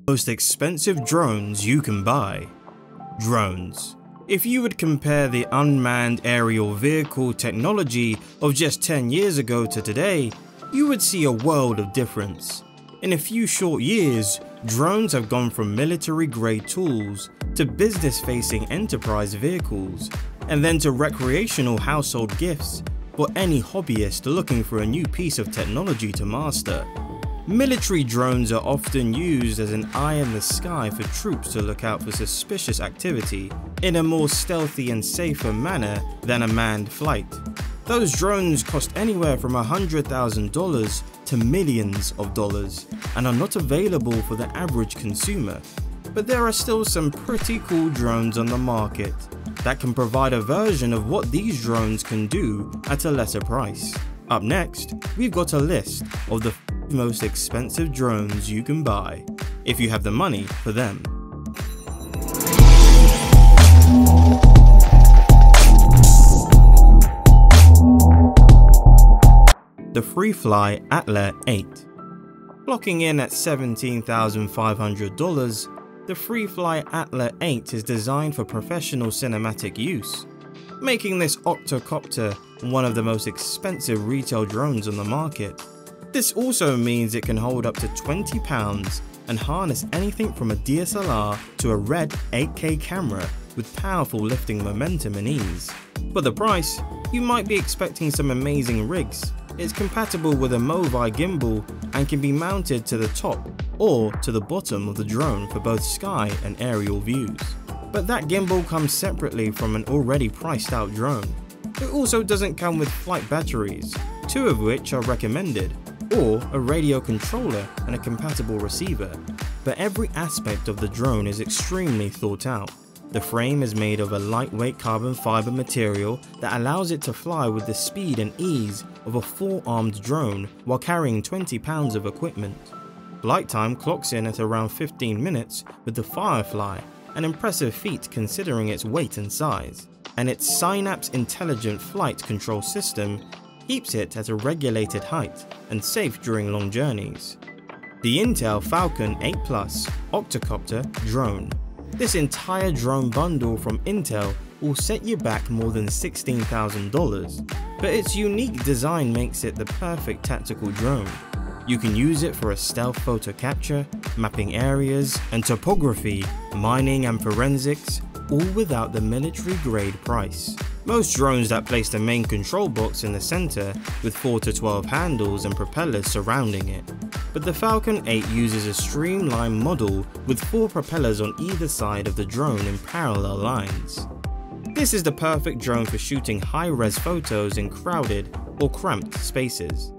Most expensive drones you can buy. Drones. If you would compare the unmanned aerial vehicle technology of just 10 years ago to today, you would see a world of difference. In a few short years, drones have gone from military-grade tools to business-facing enterprise vehicles, and then to recreational household gifts for any hobbyist looking for a new piece of technology to master. Military drones are often used as an eye in the sky for troops to look out for suspicious activity in a more stealthy and safer manner than a manned flight. Those drones cost anywhere from $100,000 to millions of dollars and are not available for the average consumer. But there are still some pretty cool drones on the market that can provide a version of what these drones can do at a lesser price. Up next, we've got a list of the most expensive drones you can buy, if you have the money for them. The Freefly Atler 8. Clocking in at $17,500, the Freefly Atler 8 is designed for professional cinematic use, making this octocopter one of the most expensive retail drones on the market. This also means it can hold up to 20 pounds and harness anything from a DSLR to a RED 8K camera with powerful lifting momentum and ease. For the price, you might be expecting some amazing rigs. It's compatible with a Movi gimbal and can be mounted to the top or to the bottom of the drone for both sky and aerial views. But that gimbal comes separately from an already priced out drone. It also doesn't come with flight batteries, 2 of which are recommended, or a radio controller and a compatible receiver, but every aspect of the drone is extremely thought out. The frame is made of a lightweight carbon fiber material that allows it to fly with the speed and ease of a 4-armed drone while carrying 20 pounds of equipment. Flight time clocks in at around 15 minutes with the Firefly, an impressive feat considering its weight and size, and its Synapse Intelligent Flight Control System keeps it at a regulated height and safe during long journeys. The Intel Falcon 8 Plus octocopter drone. This entire drone bundle from Intel will set you back more than $16,000, but its unique design makes it the perfect tactical drone. You can use it for a stealth photo capture, mapping areas and topography, mining and forensics, all without the military-grade price. Most drones that place the main control box in the center with 4 to 12 handles and propellers surrounding it. But the Falcon 8 uses a streamlined model with 4 propellers on either side of the drone in parallel lines. This is the perfect drone for shooting high-res photos in crowded or cramped spaces.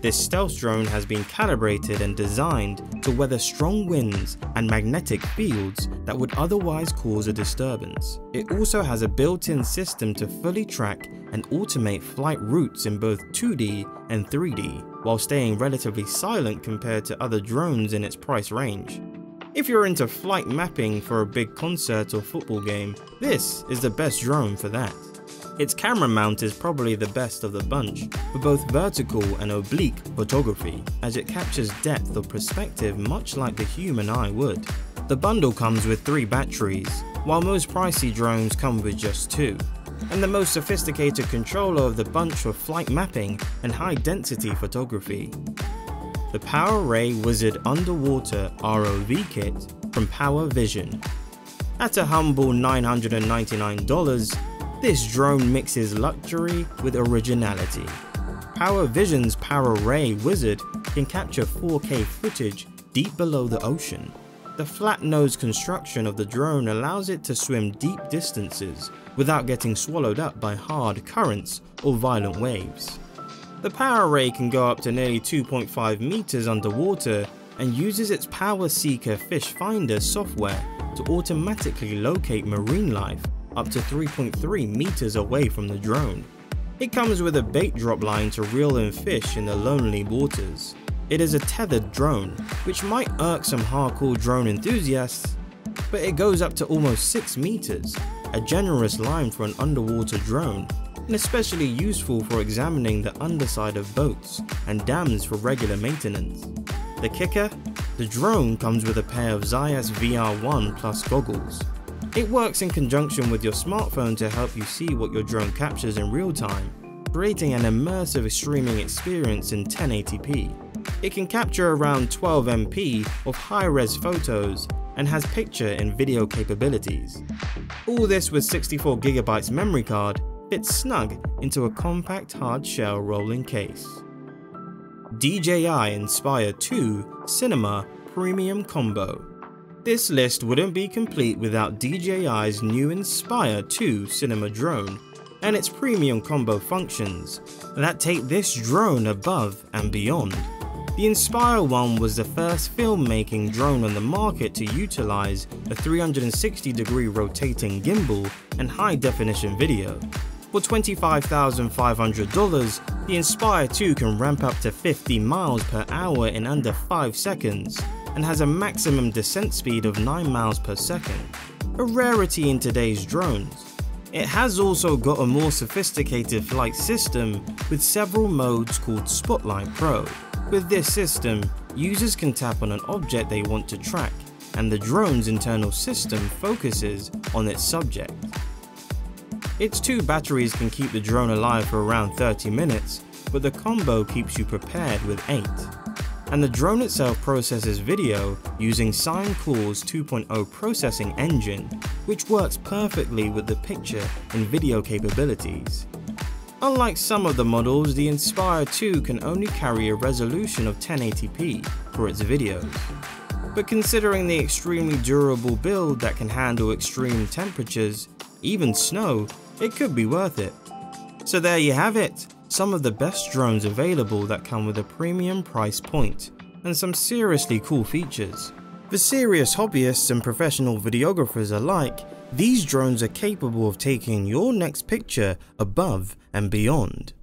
This stealth drone has been calibrated and designed to weather strong winds and magnetic fields that would otherwise cause a disturbance. It also has a built-in system to fully track and automate flight routes in both 2D and 3D, while staying relatively silent compared to other drones in its price range. If you're into flight mapping for a big concert or football game, this is the best drone for that. Its camera mount is probably the best of the bunch for both vertical and oblique photography, as it captures depth of perspective much like the human eye would. The bundle comes with 3 batteries, while most pricey drones come with just 2, and the most sophisticated controller of the bunch for flight mapping and high-density photography. The PowerRay Wizard Underwater ROV Kit from Power Vision. At a humble $999, this drone mixes luxury with originality. Power Vision's PowerRay Wizard can capture 4K footage deep below the ocean. The flat-nosed construction of the drone allows it to swim deep distances without getting swallowed up by hard currents or violent waves. The PowerRay can go up to nearly 2.5 meters underwater and uses its Power Seeker Fish Finder software to automatically locate marine life up to 3.3 meters away from the drone. It comes with a bait drop line to reel in fish in the lonely waters. It is a tethered drone, which might irk some hardcore drone enthusiasts, but it goes up to almost 6 meters, a generous line for an underwater drone, and especially useful for examining the underside of boats and dams for regular maintenance. The kicker? The drone comes with a pair of Zeiss VR1 Plus goggles. It works in conjunction with your smartphone to help you see what your drone captures in real time, creating an immersive streaming experience in 1080p. It can capture around 12 MP of high-res photos and has picture and video capabilities. All this with 64GB memory card fits snug into a compact hard-shell rolling case. DJI Inspire 2 Cinema Premium Combo. This list wouldn't be complete without DJI's new Inspire 2 Cinema drone and its premium combo functions that take this drone above and beyond. The Inspire 1 was the first filmmaking drone on the market to utilize a 360-degree rotating gimbal and high-definition video. For $25,500, the Inspire 2 can ramp up to 50 miles per hour in under 5 seconds and has a maximum descent speed of 9 miles per second, a rarity in today's drones. It has also got a more sophisticated flight system with several modes called Spotlight Pro. With this system, users can tap on an object they want to track, and the drone's internal system focuses on its subject. Its 2 batteries can keep the drone alive for around 30 minutes, but the combo keeps you prepared with 8. And the drone itself processes video using SignClaw's 2.0 processing engine, which works perfectly with the picture and video capabilities. Unlike some of the models, the Inspire 2 can only carry a resolution of 1080p for its videos. But considering the extremely durable build that can handle extreme temperatures, even snow, it could be worth it. So there you have it, some of the best drones available that come with a premium price point and some seriously cool features. For serious hobbyists and professional videographers alike, these drones are capable of taking your next picture above and beyond.